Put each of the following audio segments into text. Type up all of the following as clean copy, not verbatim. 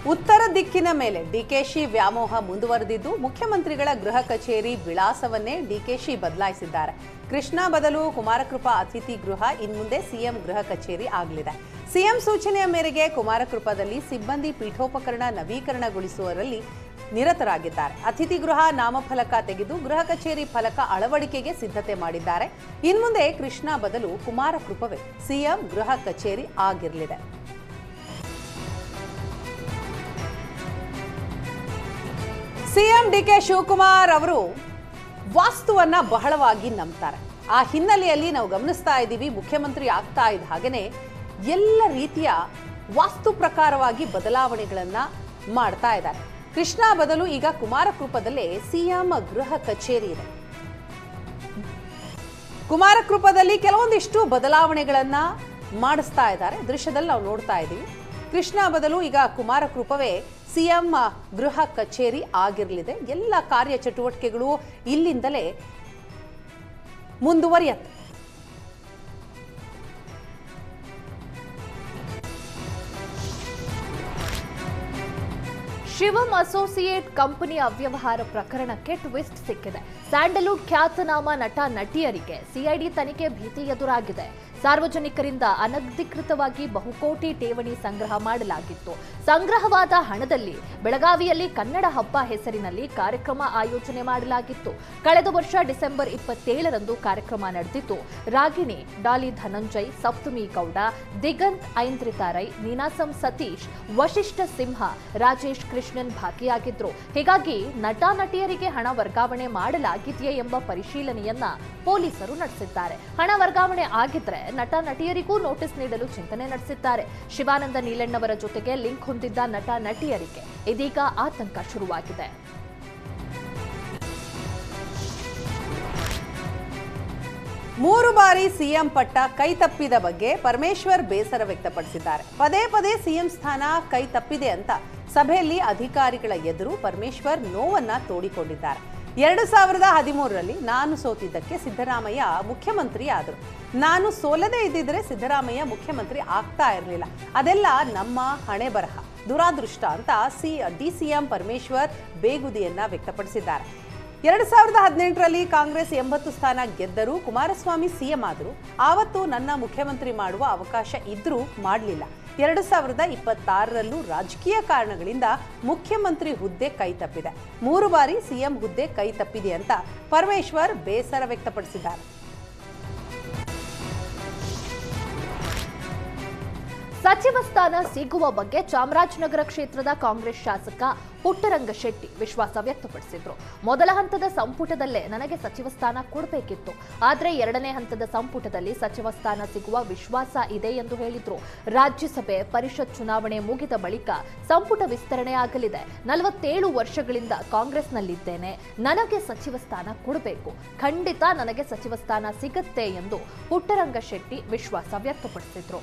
ಉತ್ತರ ದಿಕ್ಕಿನ ಮೇಲೆ ಡಿಕೆಶಿ ವ್ಯಾಮೋಹ ಮುಂದುವರೆದಿದ್ದು ಮುಖ್ಯಮಂತ್ರಿಗಳ ಗೃಹ ಕಚೇರಿ ವಿಳಾಸವನ್ನೇ ಡಿಕೆಶಿ ಬದಲಾಯಿಸಿದ್ದಾರೆ. ಕೃಷ್ಣಾ ಬದಲು ಕುಮಾರಕೃಪಾ ಅತಿಥಿ ಗೃಹ ಇನ್ಮುಂದೆ ಸಿಎಂ ಗೃಹ ಕಚೇರಿ ಆಗಲಿದೆ. ಸಿಎಂ ಸೂಚನೆಯ ಮೇರೆಗೆ ಕುಮಾರಕೃಪಾದಲ್ಲಿ ಸಿಬ್ಬಂದಿ ಪೀಠೋಪಕರಣ ನವೀಕರಣಗೊಳಿಸುವರಲ್ಲಿ ನಿರತರಾಗಿದ್ದಾರೆ. ಅತಿಥಿ ಗೃಹ ನಾಮಫಲಕ ತೆಗೆದು ಗೃಹ ಕಚೇರಿ ಫಲಕ ಅಳವಡಿಕೆಗೆ ಸಿದ್ಧತೆ ಮಾಡಿದ್ದಾರೆ. ಇನ್ಮುಂದೆ ಕೃಷ್ಣಾ ಬದಲು ಕುಮಾರಕೃಪವೇ ಸಿಎಂ ಗೃಹ ಕಚೇರಿ ಆಗಿರಲಿದೆ. ಸಿಎಂ ಡಿಕೆ ಶಿವಕುಮಾರ್ ಅವರು ವಾಸ್ತುವನ್ನ ಬಹಳವಾಗಿ ನಂಬ್ತಾರೆ. ಆ ಹಿನ್ನೆಲೆಯಲ್ಲಿ ನಾವು ಗಮನಿಸ್ತಾ ಇದ್ದೀವಿ, ಮುಖ್ಯಮಂತ್ರಿ ಆಗ್ತಾ ಇದ್ದ ಹಾಗೇನೆ ಎಲ್ಲ ರೀತಿಯ ವಾಸ್ತು ಪ್ರಕಾರವಾಗಿ ಬದಲಾವಣೆಗಳನ್ನ ಮಾಡ್ತಾ ಇದ್ದಾರೆ. ಕೃಷ್ಣಾ ಬದಲು ಈಗ ಕುಮಾರಕೃಪದಲ್ಲೇ ಸಿಎಂ ಗೃಹ ಕಚೇರಿ ಇದೆ. ಕುಮಾರಕೃಪದಲ್ಲಿ ಕೆಲವೊಂದಿಷ್ಟು ಬದಲಾವಣೆಗಳನ್ನ ಮಾಡಿಸ್ತಾ ಇದ್ದಾರೆ. ದೃಶ್ಯದಲ್ಲಿ ನಾವು ನೋಡ್ತಾ ಇದ್ದೀವಿ. ಕೃಷ್ಣಾ ಬದಲು ಈಗ ಕುಮಾರಕೃಪವೇ ಸಿಎಂ ಗೃಹ ಕಚೇರಿ ಆಗಿರಲಿದೆ. ಎಲ್ಲ ಕಾರ್ಯಚಟುವಟಿಕೆಗಳು ಇಲ್ಲಿಂದಲೇ ಮುಂದುವರಿಯುತ್ತೆ. ಶಿವಂ ಅಸೋಸಿಯೇಟ್ ಕಂಪನಿ ಅವ್ಯವಹಾರ ಪ್ರಕರಣಕ್ಕೆ ಟ್ವಿಸ್ಟ್ ಸಿಕ್ಕಿದೆ. ಸ್ಯಾಂಡಲ್ವುಡ್ ಖ್ಯಾತನಾಮ ನಟ ನಟಿಯರಿಗೆ ಸಿಐಡಿ ತನಿಖೆ ಭೀತಿ ಎದುರಾಗಿದೆ. ಸಾರ್ವಜನಿಕರಿಂದ ಅನಧಿಕೃತವಾಗಿ ಬಹುಕೋಟಿ ಠೇವಣಿ ಸಂಗ್ರಹ ಮಾಡಲಾಗಿತ್ತು. ಸಂಗ್ರಹವಾದ ಹಣದಲ್ಲಿ ಬೆಳಗಾವಿಯಲ್ಲಿ ಕನ್ನಡ ಹಬ್ಬ ಹೆಸರಿನಲ್ಲಿ ಕಾರ್ಯಕ್ರಮ ಆಯೋಜನೆ ಮಾಡಲಾಗಿತ್ತು. ಕಳೆದ ವರ್ಷ ಡಿಸೆಂಬರ್ 27ರಂದು ಕಾರ್ಯಕ್ರಮ ನಡೆದಿತ್ತು. ರಾಗಿಣಿ, ಡಾಲಿ ಧನಂಜಯ್, ಸಪ್ತಮಿ ಗೌಡ, ದಿಗಂತ್ ಐಂದ್ರಿತಾ ರೈ, ನೀನಾಸಂ ಸತೀಶ್, ವಶಿಷ್ಠ ಸಿಂಹ, ರಾಜೇಶ್ ಕೃಷ್ಣನ್ ಭಾಗಿಯಾಗಿದ್ರು. ಹೀಗಾಗಿ ನಟ ನಟಿಯರಿಗೆ ಹಣ ವರ್ಗಾವಣೆ ಮಾಡಲಾಗಿದೆಯೇ ಎಂಬ ಪರಿಶೀಲನೆಯನ್ನ ಪೊಲೀಸರು ನಡೆಸಿದ್ದಾರೆ. ಹಣ ವರ್ಗಾವಣೆ ಆಗಿದ್ರೆ ನಟ ನಟಿಯರಿಗೂ ನೋಟಿಸ್ ನೀಡಲು ಚಿಂತನೆ ನಡೆಸಿದ್ದಾರೆ. ಶಿವಾನಂದ ನೀಲಣ್ಣವರ ಜೊತೆಗೆ ಲಿಂಕ್ ಹೊಂದಿದ್ದ ನಟ ನಟಿಯರಿಗೆ ಇದೀಗ ಆತಂಕ ಶುರುವಾಗಿದೆ. ಮೂರು ಬಾರಿ ಸಿಎಂ ಪಟ್ಟ ಕೈತಪ್ಪಿದ ಬಗ್ಗೆ ಪರಮೇಶ್ವರ್ ಬೇಸರ ವ್ಯಕ್ತಪಡಿಸಿದ್ದಾರೆ. ಪದೇ ಪದೇ ಸಿಎಂ ಸ್ಥಾನ ಕೈತಪ್ಪಿದೆ ಅಂತ ಸಭೆಯಲ್ಲಿ ಅಧಿಕಾರಿಗಳ ಎದುರು ಪರಮೇಶ್ವರ್ ನೋವನ್ನ ತೋಡಿಕೊಂಡಿದ್ದಾರೆ. 2013ರಲ್ಲಿ ನಾನು ಸೋತಿದ್ದಕ್ಕೆ ಸಿದ್ದರಾಮಯ್ಯ ಮುಖ್ಯಮಂತ್ರಿ ಆದರು. ನಾನು ಸೋಲದೇ ಇದ್ದಿದ್ರೆ ಸಿದ್ದರಾಮಯ್ಯ ಮುಖ್ಯಮಂತ್ರಿ ಆಗ್ತಾ ಇರಲಿಲ್ಲ. ಅದೆಲ್ಲ ನಮ್ಮ ಹಣೆ ಬರಹ, ದುರಾದೃಷ್ಟ ಅಂತ ಡಿಸಿಎಂ ಪರಮೇಶ್ವರ್ ಬೇಗುದಿಯನ್ನ ವ್ಯಕ್ತಪಡಿಸಿದ್ದಾರೆ. 2018ರಲ್ಲಿ ಕಾಂಗ್ರೆಸ್ 80 ಸ್ಥಾನ ಗೆದ್ದರೂ ಕುಮಾರಸ್ವಾಮಿ ಸಿಎಂ ಆದರು. ಆವತ್ತು ನನ್ನ ಮುಖ್ಯಮಂತ್ರಿ ಮಾಡುವ ಅವಕಾಶ ಇದ್ರೂ ಮಾಡಲಿಲ್ಲ. 2026ರಲ್ಲೂ ರಾಜಕೀಯ ಕಾರಣಗಳಿಂದ ಮುಖ್ಯಮಂತ್ರಿ ಹುದ್ದೆ ಕೈತಪ್ಪಿದೆ. 3 ಬಾರಿ ಸಿಎಂ ಹುದ್ದೆ ಕೈತಪ್ಪಿದೆ ಅಂತ ಪರಮೇಶ್ವರ್ ಬೇಸರ ವ್ಯಕ್ತಪಡಿಸಿದ್ದಾರೆ. ಸಚಿವ ಸ್ಥಾನ ಸಿಗುವ ಬಗ್ಗೆ ಚಾಮರಾಜನಗರ ಕ್ಷೇತ್ರದ ಕಾಂಗ್ರೆಸ್ ಶಾಸಕ ಪುಟ್ಟರಂಗಶೆಟ್ಟಿ ವಿಶ್ವಾಸ ವ್ಯಕ್ತಪಡಿಸಿದ್ರು. ಮೊದಲ ಹಂತದ ಸಂಪುಟದಲ್ಲೇ ನನಗೆ ಸಚಿವ ಸ್ಥಾನ ಕೊಡಬೇಕಿತ್ತು, ಆದರೆ 2ನೇ ಹಂತದ ಸಂಪುಟದಲ್ಲಿ ಸಚಿವ ಸ್ಥಾನ ಸಿಗುವ ವಿಶ್ವಾಸ ಇದೆ ಎಂದು ಹೇಳಿದ್ರು. ರಾಜ್ಯಸಭೆ ಪರಿಷತ್ ಚುನಾವಣೆ ಮುಗಿದ ಬಳಿಕ ಸಂಪುಟ ವಿಸ್ತರಣೆ ಆಗಲಿದೆ. 47 ವರ್ಷಗಳಿಂದ ಕಾಂಗ್ರೆಸ್ನಲ್ಲಿದ್ದೇನೆ, ನನಗೆ ಸಚಿವ ಸ್ಥಾನ ಕೊಡಬೇಕು, ಖಂಡಿತ ನನಗೆ ಸಚಿವ ಸ್ಥಾನ ಸಿಗುತ್ತೆ ಎಂದು ಪುಟ್ಟರಂಗಶೆಟ್ಟಿ ವಿಶ್ವಾಸ ವ್ಯಕ್ತಪಡಿಸಿದ್ರು.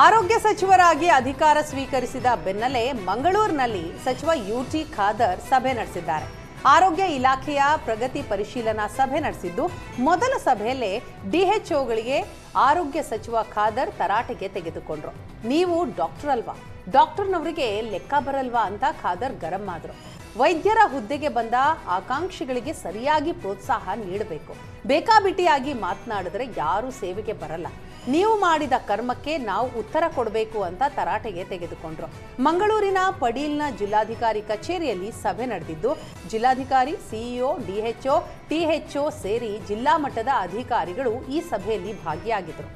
ಆರೋಗ್ಯ ಸಚಿವರಾಗಿ ಅಧಿಕಾರ ಸ್ವೀಕರಿಸಿದ ಬೆನ್ನಲ್ಲೇ ಮಂಗಳೂರಿನಲ್ಲಿ ಸಚಿವ ಯುಟಿ ಖಾದರ್ ಸಭೆ ನಡೆಸಿದ್ದಾರೆ. ಆರೋಗ್ಯ ಇಲಾಖೆಯ ಪ್ರಗತಿ ಪರಿಶೀಲನಾ ಸಭೆ ನಡೆಸಿದ್ದು, ಮೊದಲ ಸಭೆಯಲ್ಲೇ ಡಿಎಚ್ಒಗಳಿಗೆ ಆರೋಗ್ಯ ಸಚಿವ ಖಾದರ್ ತರಾಟೆಗೆ ತೆಗೆದುಕೊಂಡ್ರು. ನೀವು ಡಾಕ್ಟರ್ ಅಲ್ವಾ, ಡಾಕ್ಟರ್ನವರಿಗೆ ಲೆಕ್ಕ ಬರಲ್ವಾ ಅಂತ ಖಾದರ್ ಗರಂ ಆದ್ರು. ವೈದ್ಯರ ಹುದ್ದೆಗೆ ಬಂದ ಆಕಾಂಕ್ಷಿಗಳಿಗೆ ಸರಿಯಾಗಿ ಪ್ರೋತ್ಸಾಹ ನೀಡಬೇಕು. ಬೇಕಾಬಿಟ್ಟಿಯಾಗಿ ಮಾತನಾಡಿದ್ರೆ ಯಾರೂ ಸೇವೆಗೆ ಬರಲ್ಲ. ನೀವು ಮಾಡಿದ ಕರ್ಮಕ್ಕೆ ನಾವು ಉತ್ತರ ಕೊಡಬೇಕು ಅಂತ ತರಾಟೆಗೆ ತೆಗೆದುಕೊಂಡ್ರು. ಮಂಗಳೂರಿನ ಪಡೀಲ್ನ ಜಿಲ್ಲಾಧಿಕಾರಿ ಕಚೇರಿಯಲ್ಲಿ ಸಭೆ ನಡೆದಿದ್ದು, ಜಿಲ್ಲಾಧಿಕಾರಿ, ಸಿಇಒ, ಡಿಎಚ್ಒ, ಟಿಎಚ್ಒ ಸೇರಿ ಜಿಲ್ಲಾ ಮಟ್ಟದ ಅಧಿಕಾರಿಗಳು ಈ ಸಭೆಯಲ್ಲಿ ಭಾಗಿಯಾಗಿದ್ದರು.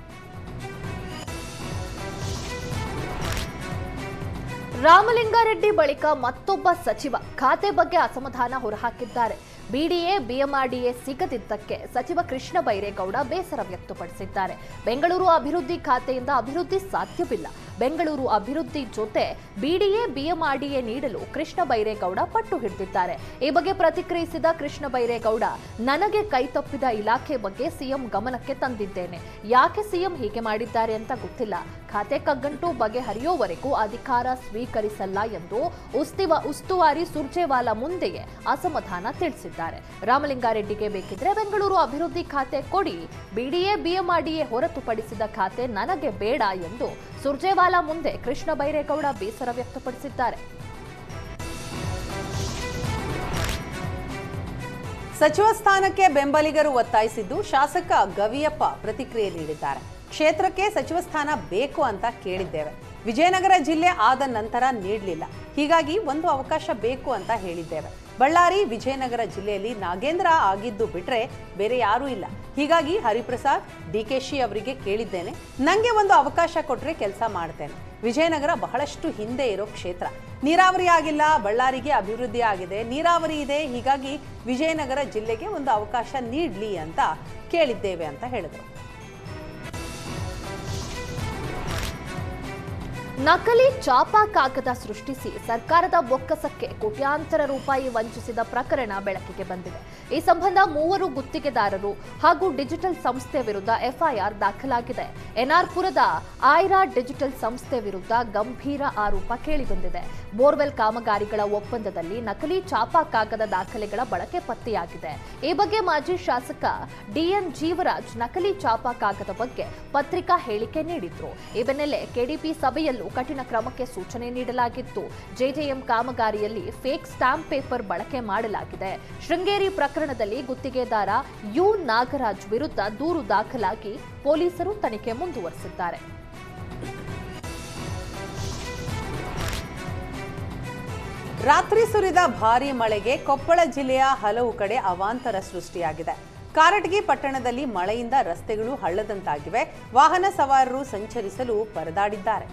ರಾಮಲಿಂಗಾರೆಡ್ಡಿ ಬಳಿಕ ಮತ್ತೊಬ್ಬ ಸಚಿವ ಖಾತೆ ಬಗ್ಗೆ ಅಸಮಾಧಾನ ಹೊರಹಾಕಿದ್ದಾರೆ. ಬಿಡಿಎ, ಬಿಎಂಆರ್ಡಿಎ ಸಿಗದಿದ್ದಕ್ಕೆ ಸಚಿವ ಕೃಷ್ಣ ಬೈರೇಗೌಡ ಬೇಸರ ವ್ಯಕ್ತಪಡಿಸಿದ್ದಾರೆ. ಬೆಂಗಳೂರು ಅಭಿವೃದ್ಧಿ ಖಾತೆಯಿಂದ ಅಭಿವೃದ್ಧಿ ಸಾಧ್ಯವಿಲ್ಲ, ಬೆಂಗಳೂರು ಅಭಿವೃದ್ಧಿ ಜೊತೆ ಬಿಡಿಎ ಬಿಎಂಆರ್ಡಿಎ ನೀಡಲು ಕೃಷ್ಣ ಬೈರೇಗೌಡ ಪಟ್ಟು ಹಿಡಿದಿದ್ದಾರೆ. ಈ ಬಗ್ಗೆ ಪ್ರತಿಕ್ರಿಯಿಸಿದ ಕೃಷ್ಣ ಬೈರೇಗೌಡ, ನನಗೆ ಕೈತಪ್ಪಿದ ಇಲಾಖೆ ಬಗ್ಗೆ ಸಿಎಂ ಗಮನಕ್ಕೆ ತಂದಿದ್ದೇನೆ. ಯಾಕೆ ಸಿಎಂ ಹೀಗೆ ಮಾಡಿದ್ದಾರೆ ಅಂತ ಗೊತ್ತಿಲ್ಲ. ಖಾತೆ ಕಗ್ಗಂಟು ಬಗೆಹರಿಯುವವರೆಗೂ ಅಧಿಕಾರ ಸ್ವೀಕರಿಸಲ್ಲ ಎಂದು ಉಸ್ತುವಾರಿ ಸುರ್ಜೇವಾಲಾ ಮುಂದೆಯೇ ಅಸಮಾಧಾನ ತಿಳಿಸಿದ್ದಾರೆ. ರಾಮಲಿಂಗಾರೆಡ್ಡಿಗೆ ಬೇಕಿದ್ರೆ ಬೆಂಗಳೂರು ಅಭಿವೃದ್ಧಿ ಖಾತೆ ಕೊಡಿ, ಬಿಡಿಎ ಬಿಎಂಆರ್ಡಿಎ ಹೊರತುಪಡಿಸಿದ ಖಾತೆ ನನಗೆ ಬೇಡ ಎಂದು ಸುರ್ಜೇವಾಲಾ ಮುಂದೆ ಕೃಷ್ಣ ಬೈರೇಗೌಡ ಬೇಸರ ವ್ಯಕ್ತಪಡಿಸಿದ್ದಾರೆ. ಸಚಿವ ಸ್ಥಾನಕ್ಕೆ ಬೆಂಬಲಿಗರು ಒತ್ತಾಯಿಸಿದ್ದು ಶಾಸಕ ಗವಿಯಪ್ಪ ಪ್ರತಿಕ್ರಿಯೆ ನೀಡಿದ್ದಾರೆ. ಕ್ಷೇತ್ರಕ್ಕೆ ಸಚಿವ ಸ್ಥಾನ ಬೇಕು ಅಂತ ಕೇಳಿದ್ದೇವೆ. ವಿಜಯನಗರ ಜಿಲ್ಲೆ ಆದ ನಂತರ ನೀಡಲಿಲ್ಲ. ಹೀಗಾಗಿ ಒಂದು ಅವಕಾಶ ಬೇಕು ಅಂತ ಹೇಳಿದ್ದೇವೆ. ಬಳ್ಳಾರಿ ವಿಜಯನಗರ ಜಿಲ್ಲೆಯಲ್ಲಿ ನಾಗೇಂದ್ರ ಆಗಿದ್ದು ಬಿಟ್ರೆ ಬೇರೆ ಯಾರೂ ಇಲ್ಲ. ಹೀಗಾಗಿ ಹರಿಪ್ರಸಾದ್ ಡಿಕೆಶಿ ಅವರಿಗೆ ಕೇಳಿದ್ದೇನೆ. ನಂಗೆ ಒಂದು ಅವಕಾಶ ಕೊಟ್ರೆ ಕೆಲಸ ಮಾಡ್ತೇನೆ. ವಿಜಯನಗರ ಬಹಳಷ್ಟು ಹಿಂದೆ ಇರೋ ಕ್ಷೇತ್ರ. ನೀರಾವರಿ ಆಗಿಲ್ಲ, ಬಳ್ಳಾರಿಗೆ ಅಭಿವೃದ್ಧಿ ಆಗಿದೆ, ನೀರಾವರಿ ಇದೆ. ಹೀಗಾಗಿ ವಿಜಯನಗರ ಜಿಲ್ಲೆಗೆ ಒಂದು ಅವಕಾಶ ನೀಡಲಿ ಅಂತ ಕೇಳಿದ್ದೇವೆ ಅಂತ ಹೇಳಿದರು. ನಕಲಿ ಚಾಪಾ ಕಾಗದ ಸೃಷ್ಟಿಸಿ ಸರ್ಕಾರದ ಬೊಕ್ಕಸಕ್ಕೆ ಕೋಟ್ಯಾಂತರ ರೂಪಾಯಿ ವಂಚಿಸಿದ ಪ್ರಕರಣ ಬೆಳಕಿಗೆ ಬಂದಿದೆ. ಈ ಸಂಬಂಧ 3 ಗುತ್ತಿಗೆದಾರರು ಹಾಗೂ ಡಿಜಿಟಲ್ ಸಂಸ್ಥೆ ವಿರುದ್ಧ ಎಫ್ಐಆರ್ ದಾಖಲಾಗಿದೆ. ಎನ್ಆರ್ಪುರದ ಐರಾ ಡಿಜಿಟಲ್ ಸಂಸ್ಥೆ ವಿರುದ್ಧ ಗಂಭೀರ ಆರೋಪ ಕೇಳಿಬಂದಿದೆ. ಬೋರ್ವೆಲ್ ಕಾಮಗಾರಿಗಳ ಒಪ್ಪಂದದಲ್ಲಿ ನಕಲಿ ಚಾಪಾ ಕಾಗದ ದಾಖಲೆಗಳ ಬಳಕೆ ಪತ್ತೆಯಾಗಿದೆ. ಈ ಬಗ್ಗೆ ಮಾಜಿ ಶಾಸಕ ಡಿಎನ್ ಜೀವರಾಜ್ ನಕಲಿ ಚಾಪಾ ಕಾಗದ ಬಗ್ಗೆ ಪತ್ರಿಕಾ ಹೇಳಿಕೆ ನೀಡಿದ್ರು. ಈ ಬೆನ್ನಲ್ಲೇ ಕೆಡಿಪಿ ಸಭೆಯಲ್ಲೂ ಕಠಿಣ ಕ್ರಮಕ್ಕೆ ಸೂಚನೆ ನೀಡಲಾಗಿತ್ತು. ಜೆಜೆಎಂ ಕಾಮಗಾರಿಯಲ್ಲಿ ಫೇಕ್ ಸ್ಟಾಂಪ್ ಪೇಪರ್ ಬಳಕೆ ಮಾಡಲಾಗಿದೆ. ಶೃಂಗೇರಿ ಪ್ರಕರಣದಲ್ಲಿ ಗುತ್ತಿಗೆದಾರ ಯು ನಾಗರಾಜ್ ವಿರುದ್ಧ ದೂರು ದಾಖಲಾಗಿ ಪೊಲೀಸರು ತನಿಖೆ ಮುಂದುವರೆಸಿದ್ದಾರೆ. ರಾತ್ರಿ ಸುರಿದ ಭಾರೀ ಮಳೆಗೆ ಕೊಪ್ಪಳ ಜಿಲ್ಲೆಯ ಹಲವು ಕಡೆ ಅವಾಂತರ ಸೃಷ್ಟಿಯಾಗಿದೆ. ಕಾರಟಗಿ ಪಟ್ಟಣದಲ್ಲಿ ಮಳೆಯಿಂದ ರಸ್ತೆಗಳು ಹಳ್ಳದಂತಾಗಿವೆ. ವಾಹನ ಸವಾರರು ಸಂಚರಿಸಲು ಪರದಾಡಿದ್ದಾರೆ.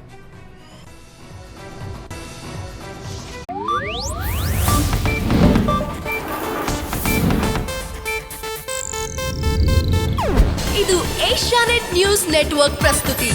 ಇದು ಏಷ್ಯಾನೆಟ್ ನ್ಯೂಸ್ ನೆಟ್ವರ್ಕ್ ಪ್ರಸ್ತುತಿ.